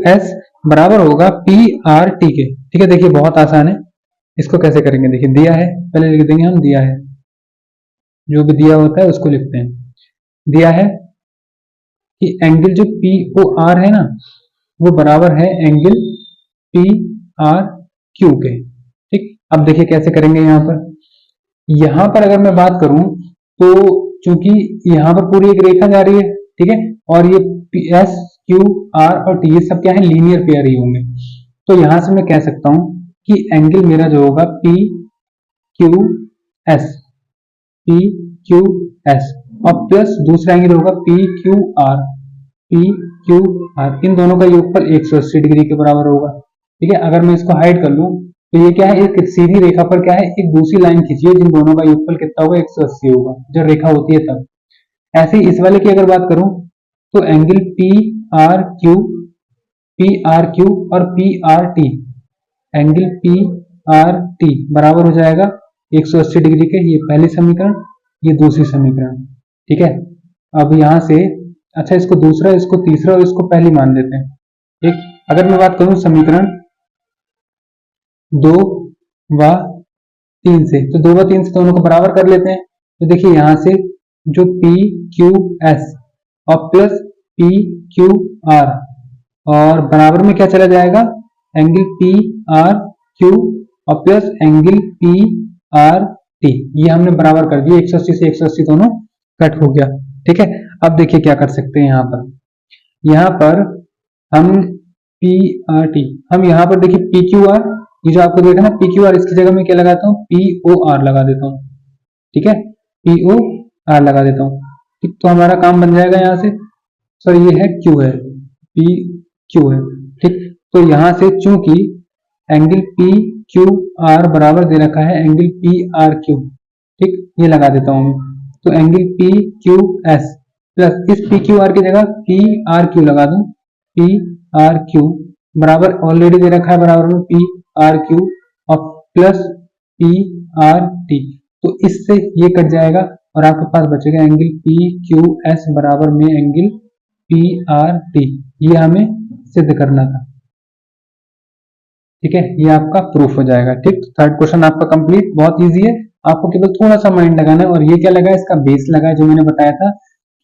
एस बराबर होगा पी आर टी के, ठीक है। देखिए बहुत आसान है, इसको कैसे करेंगे, देखिए दिया है, पहले लिख देंगे हम, दिया है, जो भी दिया होता है उसको लिखते हैं। दिया है कि एंगल जो पी ओ आर है ना, वो बराबर है एंगल पी आर क्यू के, ठीक। अब देखिए कैसे करेंगे, यहां पर अगर मैं बात करूं तो चूंकि यहां पर पूरी एक रेखा जा रही है, ठीक है, और ये एस क्यू आर और टी ये सब क्या है, लीनियर पेयर ही होंगे। तो यहां से मैं कह सकता हूं कि एंगल मेरा जो होगा P Q S, P Q S और प्लस दूसरा एंगल होगा P Q R, P Q R, इन दोनों का योगफल 180 डिग्री के बराबर होगा, ठीक है। अगर मैं इसको हाइड कर लूं तो ये क्या है, एक सीधी रेखा पर क्या है, एक दूसरी लाइन खींचिए जिन दोनों का योगफल कितना होगा, 180 होगा, जब रेखा होती है तब। ऐसे ही इस वाले की अगर बात करूं तो एंगल पी आर क्यू और P R T, angle P R T बराबर हो जाएगा 180 डिग्री के, ये पहली समीकरण, ये दूसरी समीकरण, ठीक है। अब यहां से अच्छा इसको दूसरा, इसको तीसरा और इसको पहली मान लेते हैं, ठीक। अगर मैं बात करूं समीकरण 2 व 3 से, तो 2 व 3 से दोनों को बराबर कर लेते हैं। तो देखिए यहां से जो पी क्यू एस और प्लस पी क्यू आर और बराबर में क्या चला जाएगा, एंगल पी आर क्यू और plus angle P R T, ये हमने बराबर कर दिया, 180 से 180 दोनों कट हो गया, ठीक है। अब देखिए क्या कर सकते हैं, यहाँ पर हम पी आर टी, हम यहाँ पर देखिए पी क्यू आर, ये जो आपको देखा ना पी क्यू आर, इसकी जगह में क्या लगाता हूँ, पी ओ आर लगा देता हूँ, ठीक है, पी ओ आर लगा देता हूँ, ठीक। तो हमारा काम बन जाएगा यहाँ से, सर ये है क्यू है, पी क्यू है, ठीक। तो यहां से चूंकि एंगल पी क्यू आर बराबर दे रखा है एंगल पी आर क्यू, ठीक, ये लगा देता हूं मैं। तो angle P Q S plus इस पी क्यू आर की जगह पी आर क्यू लगा दूं, पी आर क्यू बराबर ऑलरेडी दे रखा है बराबर में पी आर क्यू और प्लस पी आर टी, तो इससे ये कट जाएगा और आपके पास बचेगा एंगल पी क्यू एस बराबर में एंगल पी आर टी, ये हमें सिद्ध करना था, ठीक है, ये आपका प्रूफ हो जाएगा। ठीक, थर्ड क्वेश्चन आपका कंप्लीट, बहुत इजी है, आपको केवल थोड़ा सा माइंड लगाना है। और ये क्या लगा है, इसका बेस लगा है, जो मैंने बताया था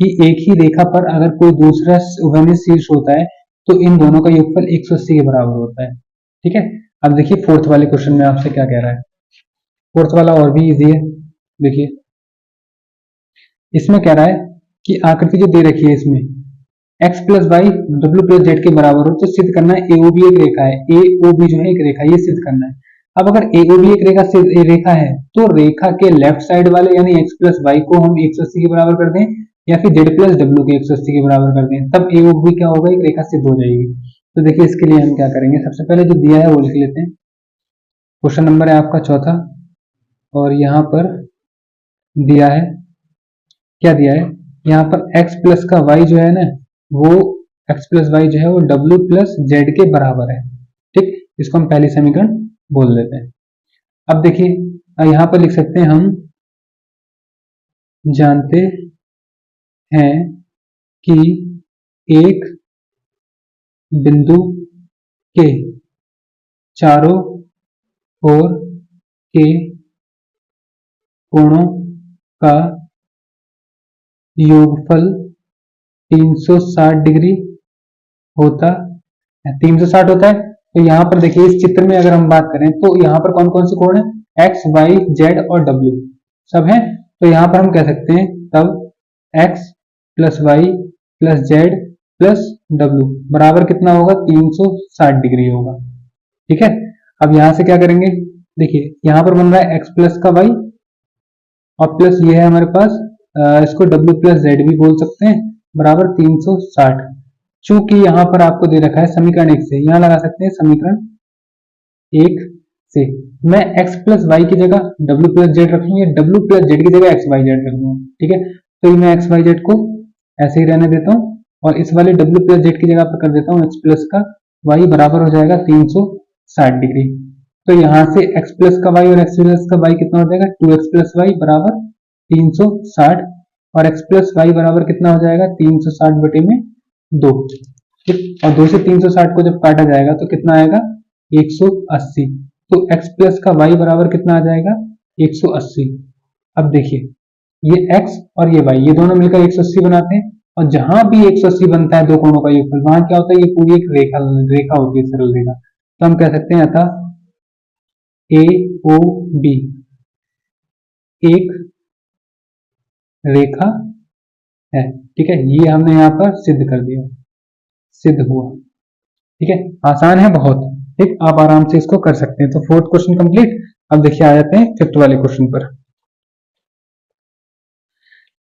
कि एक ही रेखा पर अगर कोई दूसरा उभयनिष्ठ शीर्ष होता है तो इन दोनों का योगफल 180 के बराबर होता है। ठीक है, अब देखिए फोर्थ वाले क्वेश्चन में आपसे क्या कह रहा है। फोर्थ वाला और भी इजी है, देखिए इसमें कह रहा है कि आकृति जो दे रखी है इसमें x plus Y W plus Z के बराबर हो, तो सिद्ध करना है एओबी एक रेखा है, एओबी जो है एक रेखा है, ये सिद्ध करना है। अब अगर एओबी एक रेखा है तो रेखा के लेफ्ट साइड वाले यानी x प्लस वाई को हम 180 के बराबर कर दें या फिर z प्लस डब्ल्यू के 180 के बराबर कर दें, तब एओबी क्या होगा, एक रेखा सिद्ध हो जाएगी। तो देखिए इसके लिए हम क्या करेंगे, सबसे पहले जो दिया है वो लिख लेते हैं। क्वेश्चन नंबर है आपका चौथा, और यहाँ पर दिया है, क्या दिया है, यहाँ पर x प्लस का y जो है ना, वो x प्लस वाई जो है वो w प्लस जेड के बराबर है। ठीक, इसको हम पहली समीकरण बोल देते हैं। अब देखिए यहाँ पर लिख सकते हैं हम, जानते हैं कि एक बिंदु के चारों ओर के कोणों का योगफल 360 डिग्री होता है, 360 होता है। तो यहाँ पर देखिए इस चित्र में अगर हम बात करें तो यहाँ पर कौन कौन से कोण है, एक्स वाई जेड और डब्ल्यू सब है। तो यहाँ पर हम कह सकते हैं तब X plus Y plus Z plus W बराबर कितना होगा, 360 डिग्री होगा। ठीक है, अब यहाँ से क्या करेंगे, देखिए यहाँ पर बन रहा है एक्स प्लस का वाई और प्लस ये है हमारे पास, इसको डब्ल्यू प्लस जेड भी बोल सकते हैं, बराबर 360। चूंकि यहाँ पर आपको दे रखा है समीकरण 1 से, यहाँ लगा सकते हैं समीकरण 1 से मैं x प्लस वाई की जगह w प्लस जेड रख लूंगा, w प्लस जेड की जगह एक्स वाई जेड रख लूंगा। ठीक है, तो मैं एक्स वाई जेड को ऐसे ही रहने देता हूँ और इस वाले w प्लस जेड की जगह पर कर देता हूँ x प्लस का y बराबर हो जाएगा 360 डिग्री। तो यहाँ से x प्लस का y और x प्लस का y कितना हो जाएगा, 2x प्लस वाई बराबर 360 और x प्लस वाई बराबर कितना हो जाएगा, 360 बटे में 2। ठीक, और 2 से 360 को जब काटा जाएगा तो कितना आएगा, 180। तो x प्लस का y बराबर कितना आ जाएगा, 180। अब देखिए ये x और ये y ये दोनों मिलकर 180 बनाते हैं, और जहां भी 180 बनता है दो कोणों का योगफल, वहां क्या होता है, ये पूरी एक रेखा होती है, सरल रेखा। तो हम कह सकते हैं अतः ए ओ बी एक रेखा है। ठीक है, ये हमने यहाँ पर सिद्ध कर दिया, सिद्ध हुआ। ठीक है, आसान है बहुत। ठीक, आप आराम से इसको कर सकते हैं। तो फोर्थ क्वेश्चन कंप्लीट। अब देखिए आ जाते हैं फिफ्थ वाले क्वेश्चन पर।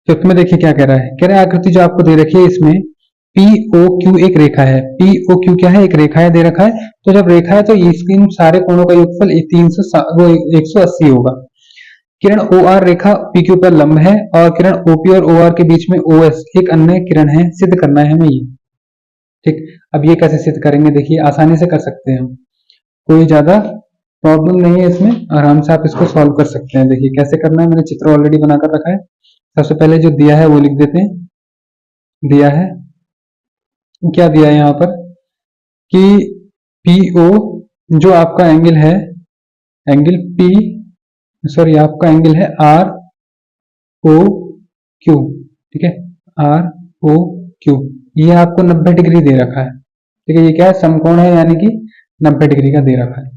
फिफ्थ में देखिए क्या कह रहा है, कह रहा है आकृति जो आपको दे रखी है इसमें पी ओ क्यू एक रेखा है, पी ओ क्यू क्या है, एक रेखा है, दे रखा है। तो जब रेखा है तो इन सारे कोणों का योगफल 180 होगा। किरण ओ आर रेखा पी क्यू पर लंब है और किरण ओपी और ओ आर के बीच में ओ एस एक अन्य किरण है, सिद्ध करना है हमें ये। ठीक, अब ये कैसे सिद्ध करेंगे, देखिए आसानी से कर सकते हैं हम, कोई ज्यादा प्रॉब्लम नहीं है इसमें, आराम से आप इसको सॉल्व कर सकते हैं। देखिए कैसे करना है, मैंने चित्र ऑलरेडी बनाकर रखा है। सबसे पहले जो दिया है वो लिख देते हैं। दिया है, क्या दिया है यहाँ पर कि PO जो आपका एंगल है, एंगल P सॉरी आपका एंगल है ROQ। ठीक है, ROQ ये आपको 90 डिग्री दे रखा है। ठीक है, ये क्या है, समकोण है, यानी कि 90 डिग्री का दे रखा है।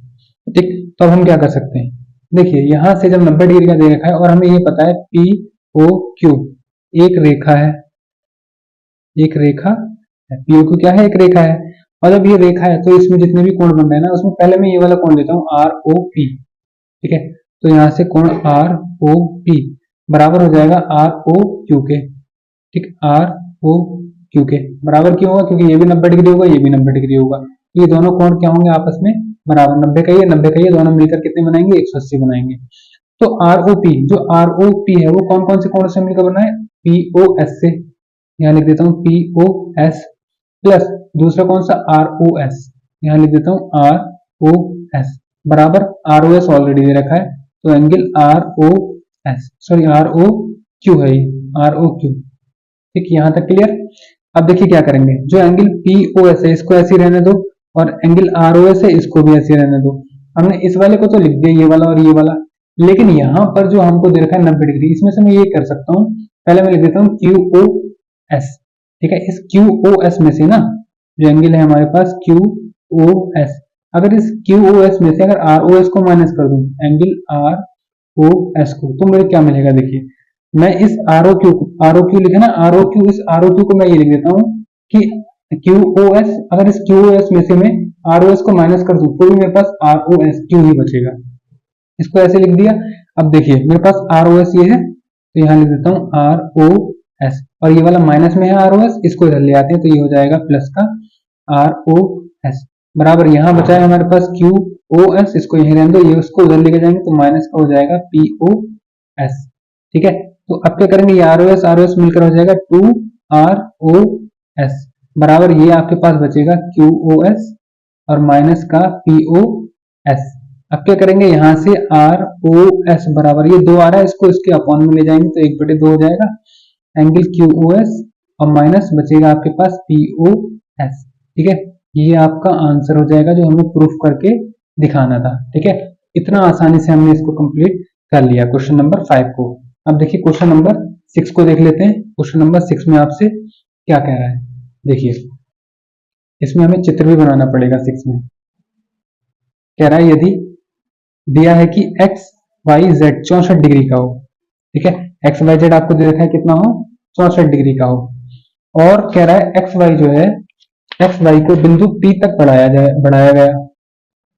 ठीक, तो अब हम क्या कर सकते हैं, देखिए यहां से जब 90 डिग्री का दे रखा है और हमें ये पता है POQ एक रेखा है, एक रेखा है, POQ क्या है, एक रेखा है। और जब ये रेखा है तो इसमें जितने भी कोण बन रहे हैं ना, उसमें पहले मैं ये वाला कोण लेता हूँ ROP। ठीक है, तो यहाँ से कोण ROP बराबर हो जाएगा ROQ के। ठीक, ROQ के बराबर क्यों होगा, क्योंकि ये भी 90 डिग्री होगा, ये भी 90 डिग्री होगा। ये दोनों कोण क्या होंगे आपस में बराबर, 90 का ये 90 का ये, दोनों मिलकर कितने बनाएंगे, 180 बनाएंगे। तो ROP जो ROP है वो कौन कौन से कोण से मिलकर बना है, POS से, यहाँ लिख देता हूँ POS प्लस दूसरा कौन सा ROS, यहाँ लिख देता हूँ ROS बराबर ROS ऑलरेडी दे रखा है, तो एंगल ROS सॉरी ROQ है, ये ROQ। ठीक, यहाँ तक क्लियर। अब देखिए क्या करेंगे, जो एंगल POS है इसको ऐसे ही रहने दो और एंगल ROS है इसको भी ऐसे रहने दो। हमने इस वाले को तो लिख दिया, ये वाला और ये वाला, लेकिन यहाँ पर जो हमको दे रखा है 90 डिग्री, इसमें से मैं ये कर सकता हूँ, पहले मैं लिख देता हूँ QOS। ठीक है, इस QOS में से ना जो एंगल है हमारे पास QOS, अगर इस QOS में से अगर ROS को माइनस कर दूं, एंगल ROS को, तो मुझे क्या मिलेगा? देखिए, मैं इस ROQ लिखा ना, ROQ, इस ROQ को मैं ये लिख देता हूँ कि QOS, अगर इस QOS में से मैं ROS को माइनस कर दूं तो भी मेरे पास ROSQ ही बचेगा। इसको ऐसे लिख दिया। अब देखिए मेरे पास ROS ये है, तो यहाँ लिख देता हूँ ROS, और ये वाला माइनस में है ROS, इसको इधर ले आते हैं तो ये हो जाएगा प्लस का ROS बराबर, यहाँ बचा है हमारे पास QOS, इसको यहीं रहने दो, ये उसको उधर लेके जाएंगे तो माइनस का हो जाएगा POS। ठीक है, तो अब क्या करेंगे, ये ROS मिलकर हो जाएगा 2ROS बराबर, ये आपके पास बचेगा QOS और माइनस का POS। अब क्या करेंगे, यहाँ से ROS बराबर, ये 2 आ रहा है, इसको इसके अपॉन में ले जाएंगे तो 1/2 हो जाएगा, एंगल QOS और माइनस बचेगा आपके पास POS। ठीक है, ये आपका आंसर हो जाएगा जो हमें प्रूफ करके दिखाना था। ठीक है, इतना आसानी से हमने इसको कंप्लीट कर लिया क्वेश्चन नंबर 5 को। अब देखिए क्वेश्चन नंबर 6 को देख लेते हैं। क्वेश्चन नंबर 6 में आपसे क्या कह रहा है, देखिए इसमें हमें चित्र भी बनाना पड़ेगा। 6 में कह रहा है यदि दिया है कि एक्स वाई जेड 64 डिग्री का हो, ठीक है, एक्स वाई जेड आपको दे रखा है कितना हो, 64 डिग्री का हो, और कह रहा है एक्स वाई जो है, एक्स वाई को बिंदु P तक बढ़ाया गया।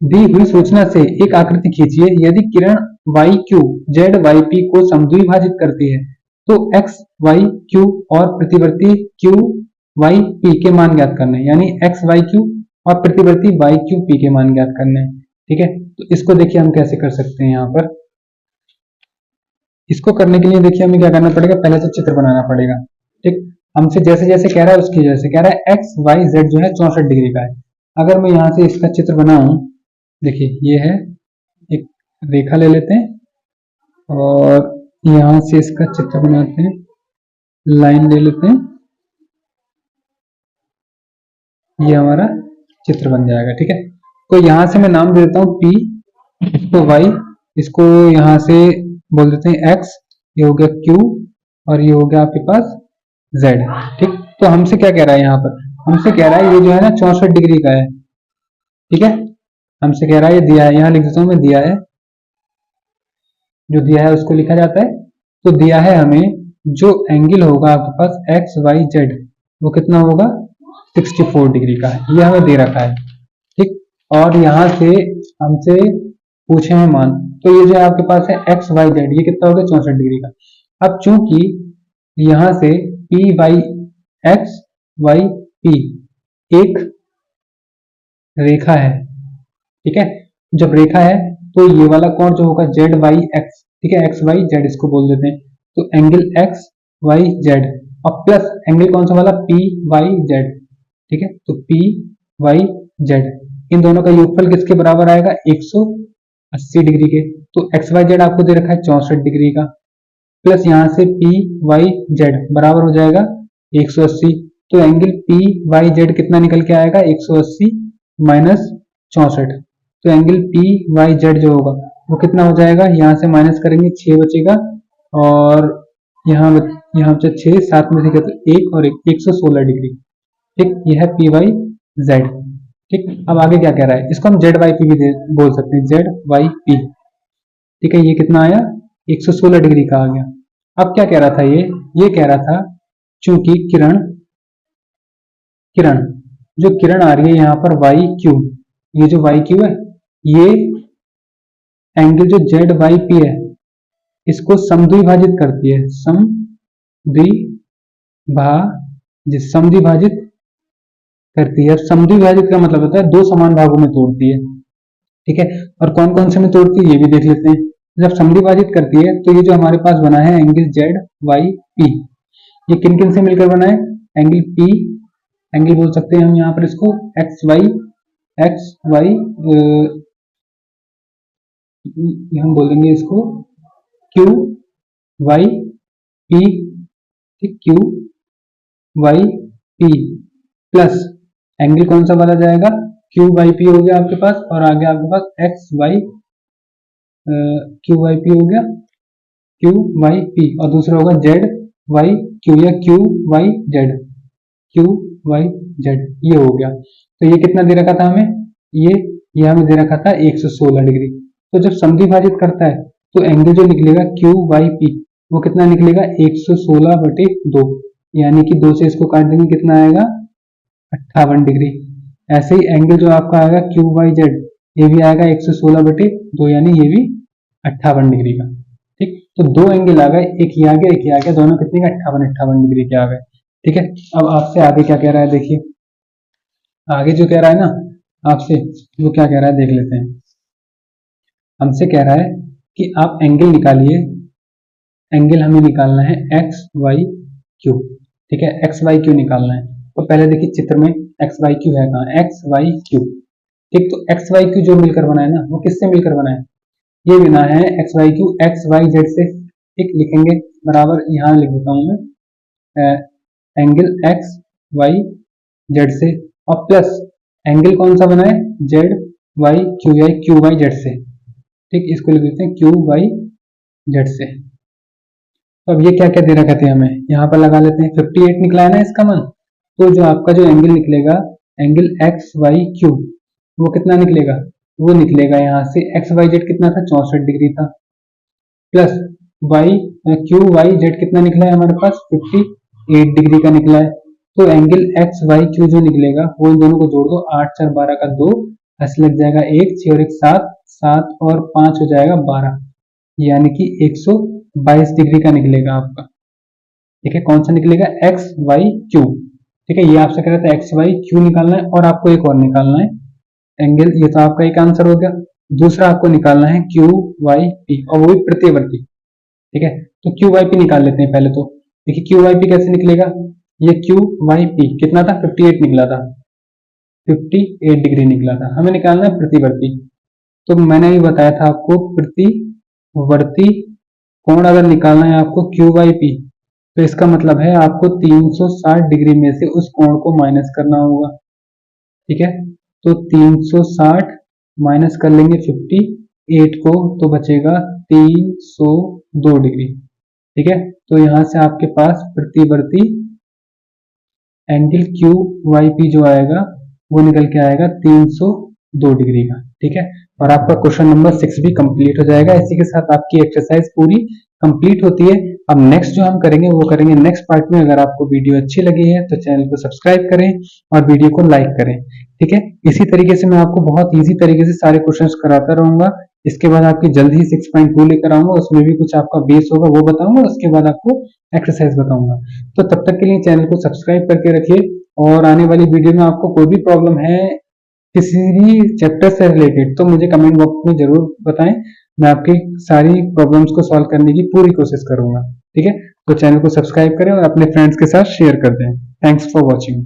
दी हुई सूचना से एक आकृति खींचिए, यदि किरण Y Q Z Y P को समद्विभाजित करती है तो एक्स वाई क्यू और प्रतिवर्ती क्यू वाई पी के मान ज्ञात करने, यानी एक्स वाई क्यू और प्रतिवर्ती वाई क्यू पी के मान ज्ञात करने। ठीक है, तो इसको देखिए हम कैसे कर सकते हैं। यहाँ पर इसको करने के लिए देखिए हमें क्या करना पड़ेगा, पहले तो चित्र बनाना पड़ेगा। ठीक, हमसे जैसे जैसे कह रहा है उसकी जैसे कह रहा है एक्स वाई जेड जो है 64 डिग्री का है। अगर मैं यहाँ से इसका चित्र बनाऊं, देखिए ये है, एक रेखा ले लेते हैं और यहाँ से इसका चित्र बनाते हैं, लाइन ले लेते हैं, ये हमारा चित्र बन जाएगा। ठीक है, तो यहाँ से मैं नाम दे देता हूँ P, इसको Y, इसको यहाँ से बोल देते हैं X, ये हो गया Q और ये हो गया आपके पास Z। ठीक, तो हमसे क्या कह रहा है, यहाँ पर हमसे कह रहा है ये जो है ना 64 डिग्री का है। ठीक है, हमसे कह रहा है ये दिया है, यहाँ लिख देता हूँ मैं, दिया है, जो दिया है उसको लिखा जाता है। तो दिया है हमें जो एंगल होगा आपके पास एक्स वाई जेड, वो कितना होगा, 64 डिग्री का है, ये हमें दे रखा है। ठीक, और यहाँ से हमसे पूछे हैं मान, तो ये जो आपके पास है एक्स वाई जेड, ये कितना होगा, 64 डिग्री का। अब चूंकि यहाँ से P Y X Y P एक रेखा है, ठीक है, जब रेखा है तो ये वाला कोण जो होगा जेड वाई एक्स, ठीक है, एक्स वाई जेड इसको बोल देते हैं, तो एंगल एक्स वाई जेड और प्लस एंगल कौन सा वाला, पी वाई जेड। ठीक है, तो पी वाई जेड, इन दोनों का योगफल किसके बराबर आएगा, 180 डिग्री के। तो एक्स वाई जेड आपको दे रखा है 64 डिग्री का, प्लस यहाँ से पी वाई जेड बराबर हो जाएगा 180, तो एंगल पी वाई जेड कितना निकल के आएगा, 180 माइनस 64, तो एंगल पी वाई जेड जो होगा वो कितना हो जाएगा, यहाँ से माइनस करेंगे 6 बचेगा, और यहाँ बचा 6, 7 में से तो 1 और 1, 116 डिग्री। ठीक, ये है पी वाई जेड। ठीक, अब आगे क्या कह रहा है, इसको हम जेड वाई पी भी बोल सकते हैं, जेड वाई पी। ठीक है, ये कितना आया, 116 डिग्री का आ गया। अब क्या कह रहा था, ये कह रहा था चूंकि किरण किरण जो किरण आ रही है यहाँ पर वाई क्यू, ये जो वाई क्यू है, ये एंगल जो जेड वाई पी है इसको समद्विभाजित करती है, समद्विभाजित करती है। समद्विभाजित का मतलब होता है दो समान भागों में तोड़ती है। ठीक है, और कौन कौन से में तोड़ती है ये भी देख लेते हैं। जब समद्विभाजित करती है तो ये जो हमारे पास बना है एंगल जेड वाई पी, ये किन किन से मिलकर बना है, एंगल पी, एंगल बोल सकते हैं हम यहाँ पर इसको एक्स वाई, हम बोलेंगे इसको क्यू वाई पी, ठीक, Q Y P, plus angle कौन सा वाला जाएगा, क्यू वाई पी हो गया आपके पास, और आगे आपके पास X Y Q Y P हो गया, क्यू वाई पी, और दूसरा होगा जेड वाई क्यू या Q Y Z, Q Y Z, ये हो गया। तो ये कितना दे रखा था हमें, ये हमें दे रखा था 116 डिग्री। तो जब समद्वि भाजित करता है तो एंगल जो निकलेगा क्यू वाई पी वो कितना निकलेगा 116/2, यानी कि 2 से इसको काट देंगे कितना आएगा 58 डिग्री। ऐसे ही एंगल जो आपका आएगा क्यू वाई जेड ये भी आएगा 116/2, यानी ये भी 58 डिग्री का। ठीक, तो दो एंगल आ गए, एक ये आ गया एक ये आ गया, दोनों कितने का 58 डिग्री के आ गए। ठीक है, अब आपसे आगे क्या कह रहा है देखिए, आगे जो कह रहा है ना आपसे, वो क्या कह रहा है देख लेते हैं। हमसे कह रहा है कि आप एंगल निकालिए, एंगल हमें निकालना है एक्स वाई क्यू। ठीक है, एक्स वाई क्यू निकालना है। तो पहले देखिए चित्र में एक्स वाई क्यू है कहाँ, एक्स वाई क्यू। ठीक, तो एक्स वाई क्यू जो मिलकर बना है ना वो किससे मिलकर बना है, ये बना है X Y Q X Y Z से। ठीक, लिखेंगे बराबर, यहाँ लिख देता हूँ मैं एंगल एक्स वाई जेड से, और प्लस एंगल कौन सा बना है जेड वाई क्यू या क्यू वाई जेड से। ठीक, इसको लिख देते हैं क्यू वाई जेड से। तो अब ये क्या क्या दे रखा थे हमें, यहाँ पर लगा लेते हैं 58 निकला है ना इसका मान। तो जो आपका जो एंगल निकलेगा एंगल एक्स वाई क्यू वो कितना निकलेगा, वो निकलेगा यहाँ से एक्स वाई जेड कितना था 64 डिग्री था, plus Y Q Y Z कितना निकला है हमारे पास 58 डिग्री का निकला है। तो एंगल एक्स वाई क्यू जो निकलेगा वो इन दोनों को जोड़ दो, 8 4 12 का 2, ऐसे लग जाएगा 1 6 और 1 7, 7 और 5 हो जाएगा 12, यानी कि 122 डिग्री का निकलेगा आपका। ठीक है, कौन सा निकलेगा एक्स वाई क्यू। ठीक है, ये आपसे कह रहा था एक्स वाई क्यू निकालना है, और आपको एक और निकालना है एंगल, ये तो आपका एक आंसर हो गया। दूसरा आपको निकालना है क्यू वाई पी, और वो भी प्रतिवर्ती। ठीक है, तो क्यू वाई पी निकाल लेते हैं पहले। तो देखिए क्यू वाई पी कैसे निकलेगा, ये क्यू वाई पी कितना था 58 निकला था, 58 डिग्री निकला था, हमें निकालना है प्रतिवर्ती। तो मैंने भी बताया था आपको प्रतिवर्ती कोण अगर निकालना है आपको क्यू वाई पी, तो इसका मतलब है आपको 360 डिग्री में से उस कोण को माइनस करना होगा। ठीक है, तो 360 माइनस कर लेंगे 58 को, तो बचेगा 302 डिग्री। ठीक है, तो यहां से आपके पास प्रतिवर्ती एंगल क्यू वाई पी जो आएगा वो निकल के आएगा 302 डिग्री का। ठीक है, और आपका क्वेश्चन नंबर 6 भी कंप्लीट हो जाएगा। इसी के साथ आपकी एक्सरसाइज पूरी कंप्लीट होती है। अब नेक्स्ट जो हम करेंगे वो करेंगे नेक्स्ट पार्ट में। अगर आपको वीडियो अच्छी लगी है तो चैनल को सब्सक्राइब करें और वीडियो को लाइक करें। ठीक है, इसी तरीके से मैं आपको बहुत इजी तरीके से सारे क्वेश्चंस कराता रहूंगा। इसके बाद आपकी जल्द ही 6.2 लेकर आऊंगा, उसमें भी कुछ आपका बेस होगा वो बताऊंगा, उसके बाद आपको एक्सरसाइज बताऊंगा। तो तब तक के लिए चैनल को सब्सक्राइब करके रखिए, और आने वाली वीडियो में आपको कोई भी प्रॉब्लम है किसी भी चैप्टर से रिलेटेड तो मुझे कमेंट बॉक्स में जरूर बताएं, मैं आपकी सारी प्रॉब्लम्स को सॉल्व करने की पूरी कोशिश करूंगा। ठीक है, तो चैनल को सब्सक्राइब करें और अपने फ्रेंड्स के साथ शेयर कर दें। Thanks for watching.